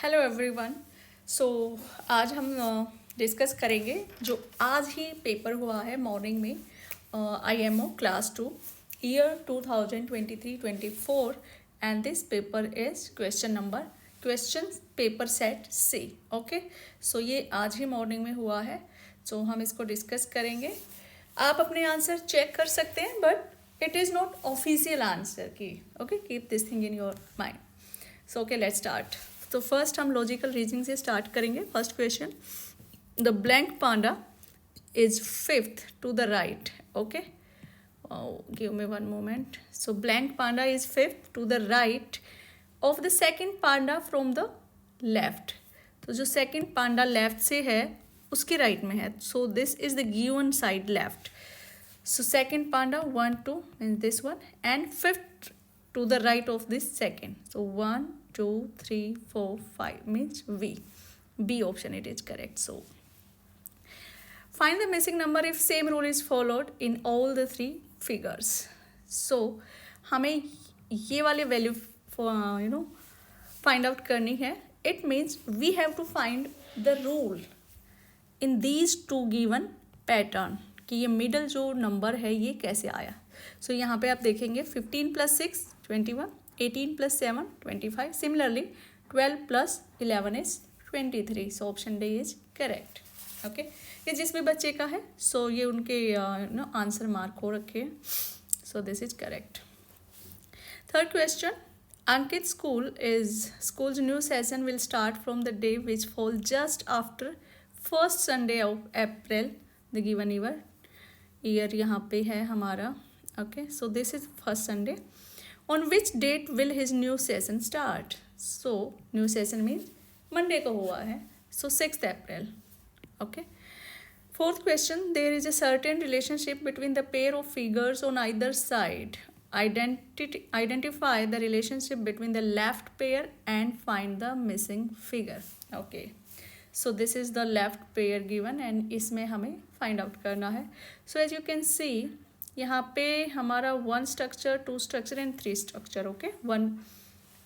Hello everyone. सो आज हम discuss करेंगे जो आज ही पेपर हुआ है मॉर्निंग में IMO class 2 year 2023-24 and this paper is question paper set C. Okay, so ये आज ही मॉर्निंग में हुआ है, सो हम इसको डिस्कस करेंगे। आप अपने आंसर चेक कर सकते हैं but it is not official answer key. Okay, keep this thing in your mind. So okay, let's start. तो फर्स्ट हम लॉजिकल रीजनिंग से स्टार्ट करेंगे। First question, the blank panda is fifth to the right. Okay, give me one moment. So blank panda is fifth to the right of the second panda from the left. तो जो second पांडा left से है उसके right में है, सो this is the given side left. So second panda 1 2 means this one, and fifth to the right of this second. So 1 2 3 4 5 means V. B option it is correct. So find the missing number if same rule is followed in all the three figures. So हमें ये वाले value find out करनी है. It means we have to find the rule in these two given pattern कि ये middle जो number है ये कैसे आया. सो यहाँ पे आप देखेंगे 15 + 6 21, 18 + 7 25, similarly 12 + 11 is 23. So option D is correct. Okay, ये जिस भी बच्चे का है सो ये उनके आंसर मार्क हो रखे हैं. सो this is correct. Third question, Ankit school's new session will start from the day which falls just after first Sunday of April. The given year यहाँ पे है हमारा. Okay, so this is first Sunday. On which date will his new session start. So new session means Monday को हुआ है, so 6th April. Okay. Fourth question, there is a certain relationship between the pair of figures on either side. Identify the relationship between the left pair and find the missing figure. Okay, so this is the left pair given and इसमें हमें find out करना है. So as you can see यहाँ पे हमारा 1 structure, 2 structure and 3 structure. Okay, one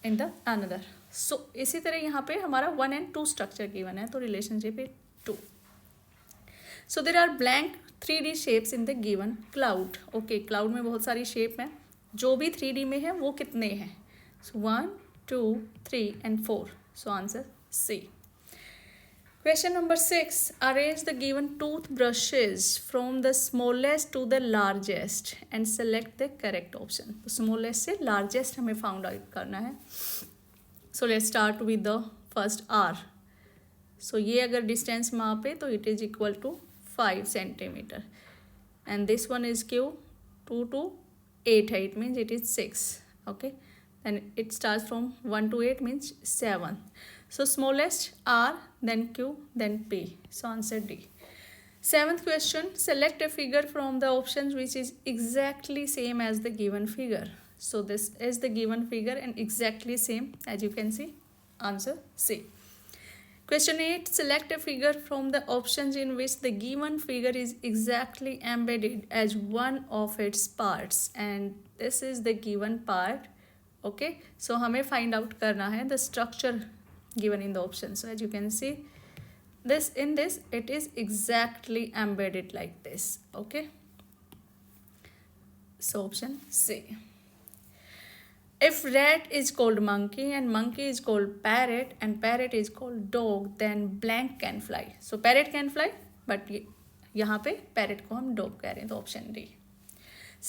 in the another. So इसी तरह यहाँ पे हमारा 1 and 2 structure given है, तो relationship है 2. So there are blank 3D shapes in the given cloud. Okay, cloud में बहुत सारी shape हैं. जो भी 3D में है वो कितने हैं. So 1 2 3 and 4. So answer C. Question number 6, arrange the given tooth brushes from the smallest to the largest and select the correct option. तो स्मॉलेस्ट से लार्जेस्ट हमें फाउंड आउट करना है. So let's start with the first R. So ये अगर distance मापे तो it is equal to 5 centimetre and this one is Q 2 to 8 है, it means it is 6. Okay, then it starts from 1 to 8 means 7. So smallest R, then Q, then P. So answer D. Seventh question, select a figure from the options which is exactly same as the given figure. So this is the given figure and exactly same, as you can see. Answer C. Question 8, select a figure from the options in which the given figure is exactly embedded as one of its parts and this is the given part. Okay, so हमें find out करना है the structure given in the option. So as you can see in this it is exactly embedded like this. Okay, so option C. If rat is called monkey and monkey is called parrot and parrot is called dog, then blank can fly. So parrot can fly, but यहाँ पे parrot को हम dog कह रहे हैं, तो option D.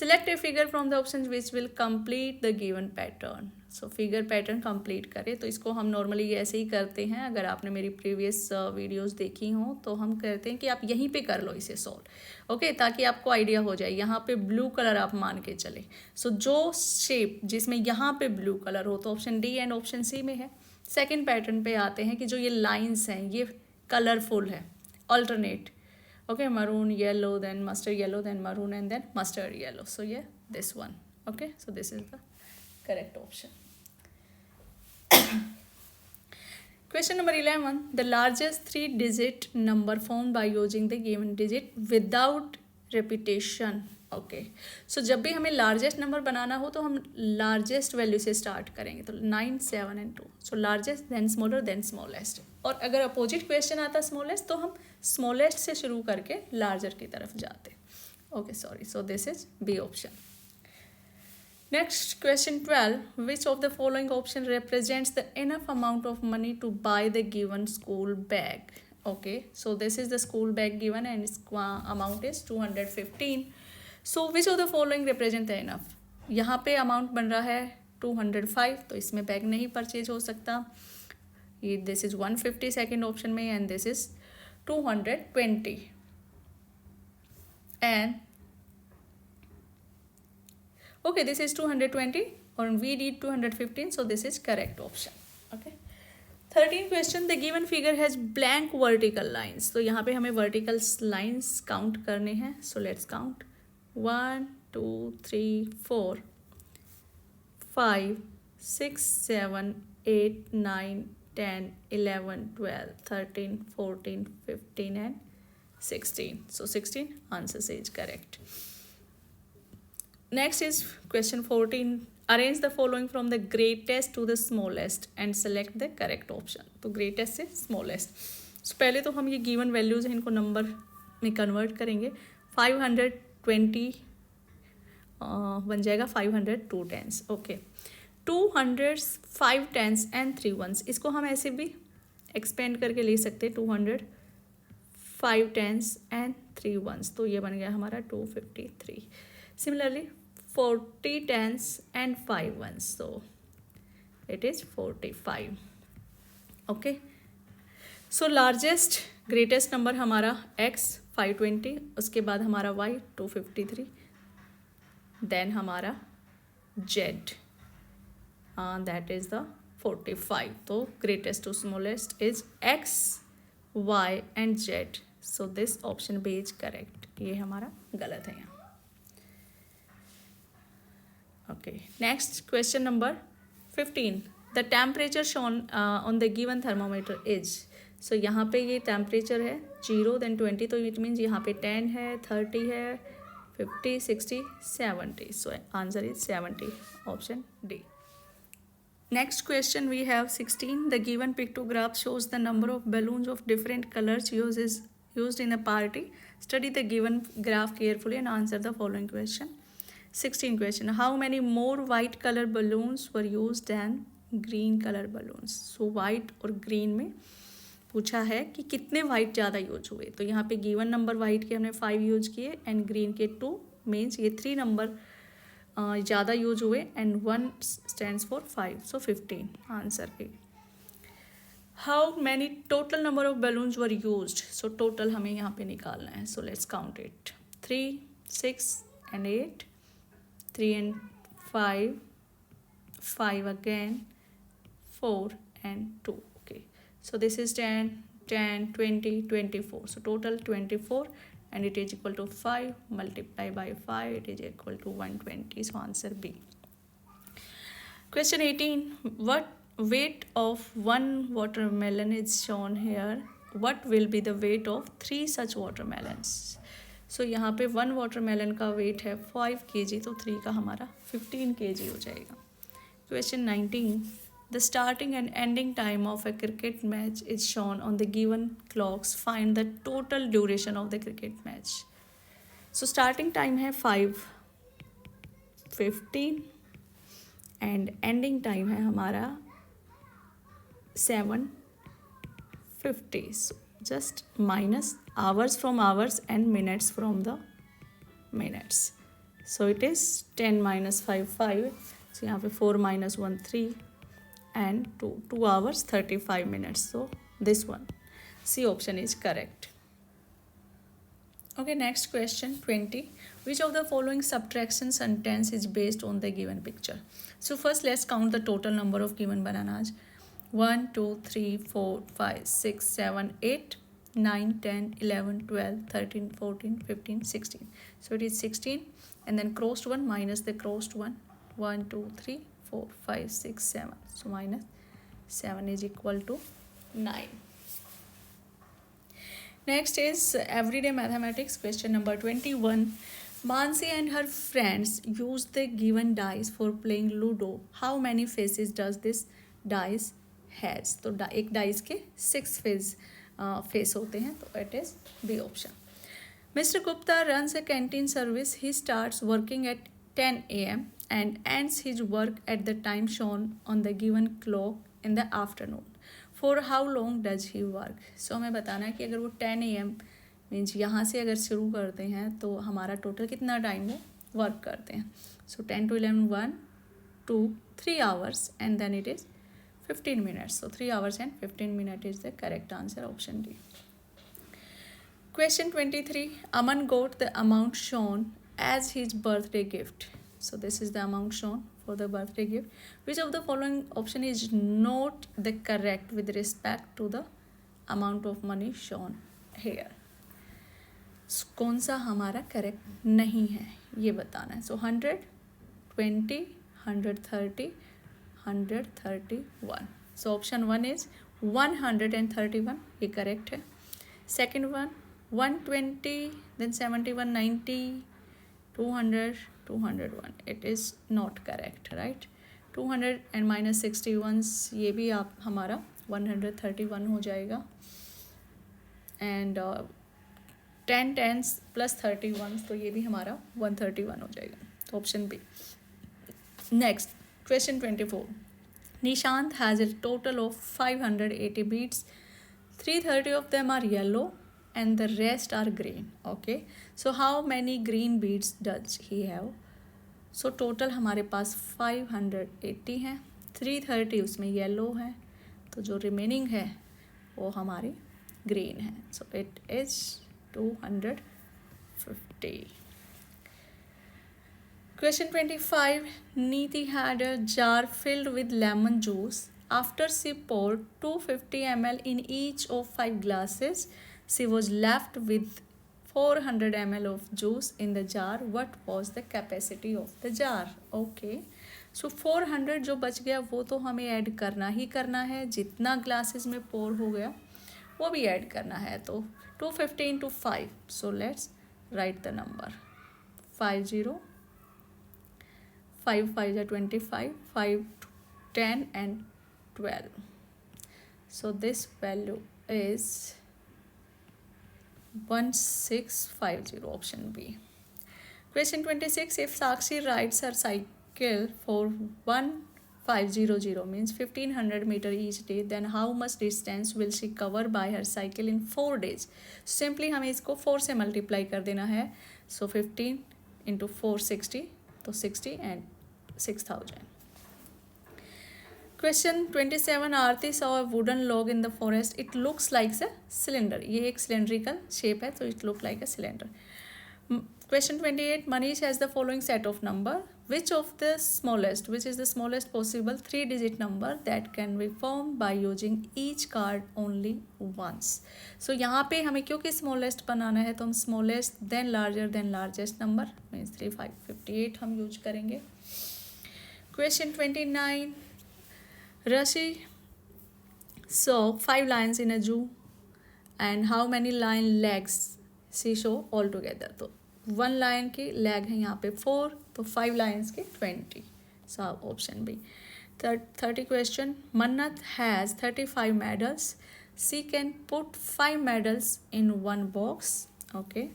Select a figure from the options which will complete the given pattern. So figure pattern complete करें, तो इसको हम normally ऐसे ही करते हैं. अगर आपने मेरी previous videos देखी हो तो हम कहते हैं कि आप यहीं पे कर लो इसे solve. ओके, ताकि आपको आइडिया हो जाए. यहाँ पे ब्लू कलर आप मान के चले. सो जो शेप जिसमें यहाँ पे ब्लू कलर हो तो option D and option C में है. सेकंड पैटर्न पे आते हैं कि जो ये लाइंस हैं ये कलरफुल है, alternate. Okay, maroon yellow, then mustard yellow, then maroon and then mustard yellow. So ये this one. Okay, so this is the correct option. Question number 11, the largest 3-digit number formed by using the given digit without repetition okay, so जब भी हमें largest number बनाना हो तो हम largest value से start करेंगे, तो 9, 7 and 2, so largest then smaller then smallest. और अगर अपोजिट क्वेश्चन आता स्मॉलेस्ट तो हम स्मॉलेस्ट से शुरू करके लार्जर की तरफ जाते। Okay sorry, so this is B option. Next question 12, which of the following option represents the enough amount of money to buy the given school bag? Okay, so this is the school bag given and its amount is 215. So which of the following represent the enough? यहाँ पे amount बन रहा है 205, तो इसमें bag नहीं purchase हो सकता। ये दिस इज 150 सेकेंड ऑप्शन में and this is 220 and okay, this is 220 or we need 215, so this is correct option. Okay, 13 question, the given figure has blank vertical lines, तो यहाँ पे हमें vertical lines count करने हैं, so let's count 1 2 3 4 5 6 7 8 9 10 11 12 13 14 15 and 16, so 16 answer is correct. Next is question 14, arrange the following from the greatest to the smallest and select the correct option. तो greatest से smallest, so पहले तो हम ये given values हैं इनको नंबर में convert करेंगे। 520 बन जाएगा 502 tens. Okay, 200 5 tens and 3 ones, इसको हम ऐसे भी एक्सपेंड करके ले सकते हैं, 200 5 टेंस एंड 3 वंस, तो ये बन गया हमारा 253। Similarly 40 tens and 5 ones, so it is 45. Okay, so largest greatest number हमारा x 520, उसके बाद हमारा y 253, then हमारा z that is the 45. तो greatest to smallest is x, y and z, so this option B is correct. ये हमारा गलत है यहाँ। Okay, next question number 15, the temperature shown on the given thermometer is, so यहाँ पे ये temperature है 0 then 20, तो it means यहाँ पे 10 है, 30 है, 50 60 70, so answer is 70, option D. Next question we have 16, the given pictograph shows the number of balloons of different colors used in a party. Study the given graph carefully and answer the following question. 16 question, how many more white color balloons were used than green color balloons? So white और green में पूछा है कि कितने white ज़्यादा use हुए, तो यहाँ पे given नंबर white के हमने 5 यूज किए एंड green के 2, मीन्स ये 3 नंबर ज़्यादा यूज हुए and 1 stands for 5, so 15 answer है। How many total number of balloons were used? So total हमें यहाँ पे निकालना है, so let's count it, 3 6 and 8, 3 and 5, 5 again, 4 and 2. Okay, so this is 10 10 20 24, so total 24 and it is equal to 5 multiplied by 5, it is equal to 120, so answer B. Question 18, what weight of 1 watermelon is shown here, what will be the weight of 3 such watermelons? सो यहाँ पे 1 watermelon का wait है 5 kg, तो 3 का हमारा 15 kg हो जाएगा। Question 19, the starting and ending time of a cricket match is shown on the given clocks, find the total duration of the cricket match. So starting time है 5:15 and ending time है हमारा 7:50, so just minus hours from hours and minutes from the minutes, so it is 10 minus 5 5, so यहाँ पे 4 minus 1 3 and 2 hours 35 minutes, so this one C option is correct. Okay, next question 20, which of the following subtraction sentence is based on the given picture? So first let's count the total number of given bananas, 1 2 3 4 5 6 7 8 9 10 11 12 13 14 15 16, so it is 16 and then crossed one minus the crossed one, 1 2 3 4 5 6 7, so minus 7 is equal to 9. Next is everyday mathematics, question number 21, Mansi and her friends use the given dice for playing Ludo. How many faces does this dice has? तो एक dice के 6 face होते हैं, तो it is B option. Mr. Gupta runs a canteen service. He starts working at 10 a.m. and ends his work at the time shown on the given clock in the afternoon. For how long does he work? So हमें बताना है कि अगर वो 10 a.m. Means यहाँ से अगर शुरू करते हैं तो हमारा टोटल कितना टाइम वो वर्क करते हैं. सो 10 to 11 1 2 3 hours and then it is 15 minutes. So 3 hours and 15 minutes is the correct answer, option D. Question 23. Aman got the amount shown as his birthday gift. So this is the amount shown for the birthday gift. Which of the following option is not the correct with respect to the amount of money shown here? कौन सा हमारा correct नहीं है ये बताना है. सो 100, 20, 130, 131. So option 1 is 131, ये correct है. Second one 120, then 71, 90, 200, 201. It is not correct, right. 200 and minus 61 ये भी आप हमारा 131 हो जाएगा. एंड 10 tens प्लस 31, तो ये भी हमारा 131 हो जाएगा. तो option B. Next question 24. Nishant has a total of 580 beads. 330 of them are yellow and the rest are green. Okay, so how many green beads does he have? So total हमारे पास 580 हैं. 330 उसमें येलो है, तो जो रिमेनिंग है वो हमारी green है. So it is 250. Question 25. Neeti had a jar filled with lemon juice. After she poured 250 ml in each of 5 glasses, she was left with 400 ml of juice in the jar. What was the capacity of the jar? Okay. So 400 जो बच गया वो तो हमें add करना ही करना है. जितना ग्लासेस में पोर हो गया वो भी ऐड करना है. तो 250 into 5. So let's write the number. 50, 5 5 are 25, 5 10 and 12. So this value is 1650, option B. Question 26. If Sakshi rides her cycle for 1500 means 1500 meter each day, then how much distance will she cover by her cycle in 4 days? Simply हमें इसको 4 से multiply कर देना है. So 15 into 4 60, तो 60 and 6000. Question 27. Aarti saw a wooden log in the forest. It looks like a cylinder. ये एक cylindrical shape है, तो it look like a cylinder. Question 28. Manish has the following set of number. Which is the smallest possible 3-digit number that can be formed by using each card only once? So यहाँ पे हमें क्योंकि smallest बनाना है तो हम smallest then larger then largest number means 3558 हम use करेंगे. Question 29. Rashi saw 5 lions in a zoo and how many lion legs she saw altogether? तो 1 लायन की लेग है यहाँ पे 4, तो 5 लायंस के 20. So option B. 30 question. Mannat has 35 medals. She can put 5 medals in 1 box. Okay,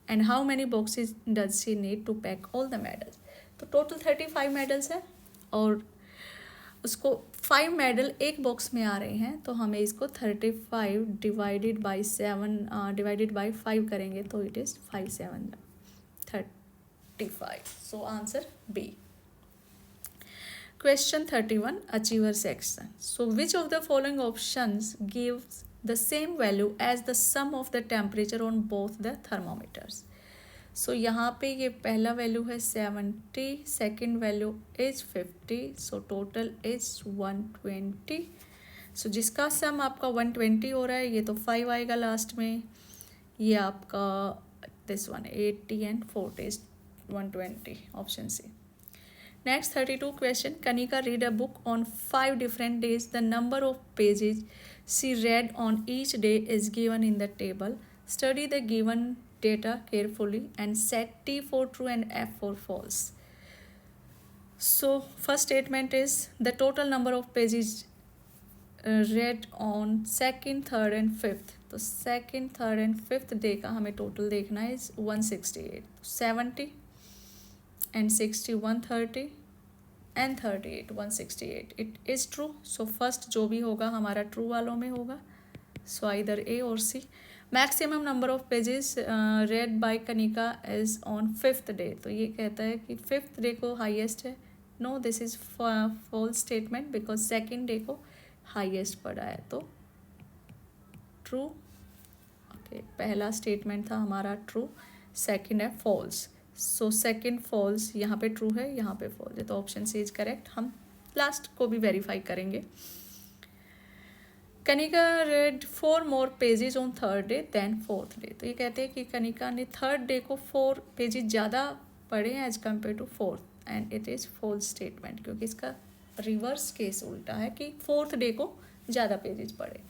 and how many boxes does she need to pack all the medals? तो total 35 medals है और उसको 5 मेडल एक बॉक्स में आ रहे हैं, तो हमें इसको 35 डिवाइडेड बाई 7 डिवाइडेड बाई 5 करेंगे तो it is 5 7 35. So answer B. Question 31. Achiever section. So which of the following options gives the same value as the sum of the temperature on both the thermometers? So यहाँ पे ये पहला value है 70, second value is 50, so total is 120. सो जिसका सम आपका 120 हो रहा है, ये तो 5 आएगा लास्ट में. ये आपका this one 80 and 40 120, option C. Next 32 question. Kanika read a book on 5 different days. The number of pages she read on each day is given in the table. Study the given data carefully and set T for true and F for false. So first statement is the total number of pages read on second, third and fifth. तो second, third and fifth day का हमें total देखना है is 168, 70 and 60 130 and 38 168. It is true. So first जो भी होगा हमारा true वालों में होगा. सो आइदर ए और C. Maximum number of pages read by Kanika is on fifth day. तो ये कहता है कि फिफ्थ डे को हाईएस्ट है. No, this is false statement because second day को हाईएस्ट पड़ा है. तो ट्रू. ओके, पहला स्टेटमेंट था हमारा ट्रू, सेकेंड है फॉल्स. सो सेकेंड फॉल्स, यहाँ पे ट्रू है, यहाँ पे फॉल्स है. तो ऑप्शन सी इज करेक्ट. हम लास्ट को भी वेरीफाई करेंगे. Kanika read 4 more pages on third day then fourth day. तो ये कहते हैं कि कनिका ने थर्ड डे को 4 पेजेज ज़्यादा पढ़े हैं as compare to fourth. And it is false statement क्योंकि इसका रिवर्स केस उल्टा है कि फोर्थ डे को ज़्यादा पेजेज पढ़े.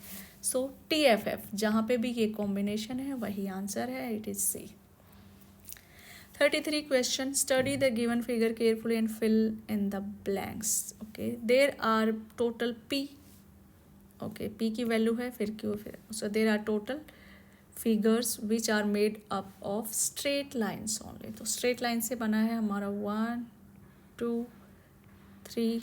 सो TFF जहाँ पे भी ये कॉम्बिनेशन है वही आंसर है. It is C. 33 question. Study the given figure carefully and fill in the blanks. Okay, there are total P. Okay, P की वैल्यू है, फिर Q, फिर so there are total figures which are made up of straight lines only. तो straight line से बना है हमारा 1 2 3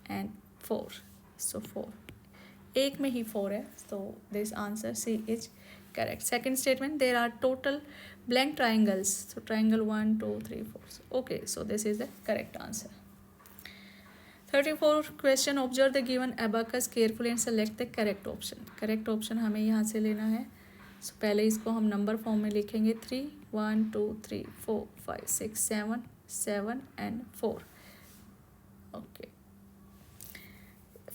and 4. सो 4 एक में ही 4 है. तो this answer C is correct. Second statement, there are total blank triangles. So triangle 1 2 3 4. Okay, so this is the correct answer. 34 question. Observe the given abacus carefully and select the correct option. Correct option हमें यहाँ से लेना है. So पहले इसको हम number form में लिखेंगे. 3 1 2 3 4 5 6 7 7 and 4. Okay.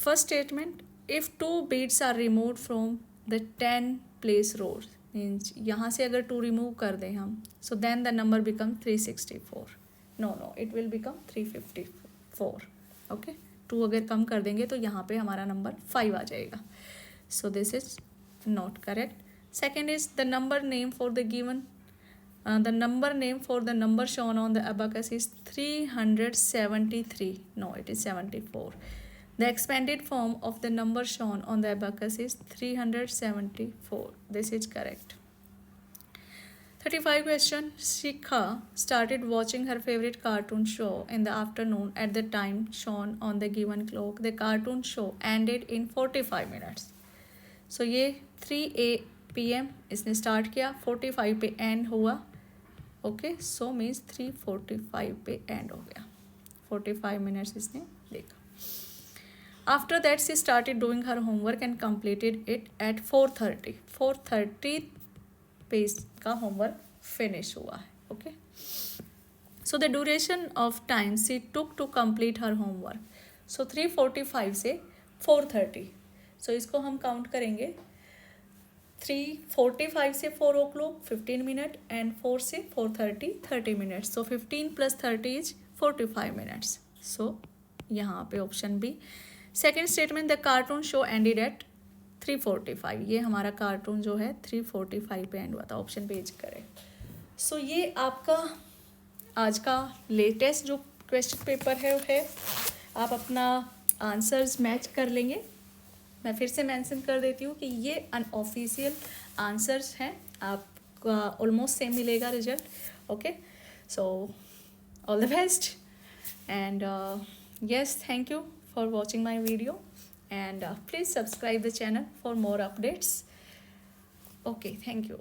First statement, if 2 beads are removed from the 10 place rows, means यहाँ से अगर 2 रिमूव कर दें हम, so then the number become 364. No, it will become 354. Okay, 2 अगर कम कर देंगे तो यहाँ पे हमारा नंबर 5 आ जाएगा. So this is not correct. Second is the number name for the given the number name for the number shown on the abacus is 373. No, it is 74. The expanded form of the number shown on the abacus is 374. This is correct. 35 question. Shikha started watching her favorite cartoon show in the afternoon at the time shown on the given clock. The cartoon show ended in 45 minutes. So ये 3 PM इसने start किया, 45 पे end हुआ. Okay, so means 3:45 पे end हो गया. 45 minutes इसने देखा. After that she started doing her homework and completed it at 4:30. 4:30 पे इसका homework finish हुआ है. Okay. So the duration of time she took to complete her homework. So 3:45 से 4:30. So इसको हम count करेंगे. 3:45 से 4 o'clock 15 minutes and 4 से 4:30 30 minutes. So 15 plus 30 is 45 minutes. So यहाँ पे option B. Second statement, the cartoon show ended at 3:45. ये हमारा कार्टून जो है 3:45 पे एंड हुआ था. ऑप्शन पे इज करेक्ट. सो ये आपका आज का लेटेस्ट जो क्वेश्चन पेपर है आप अपना आंसर्स मैच कर लेंगे. मैं फिर से मेंशन कर देती हूँ कि ये अनऑफिशियल आंसर्स हैं. आपका ऑलमोस्ट सेम मिलेगा result. Okay, so all the best and yes, thank you for watching my video and please subscribe the channel for more updates. Okay, thank you.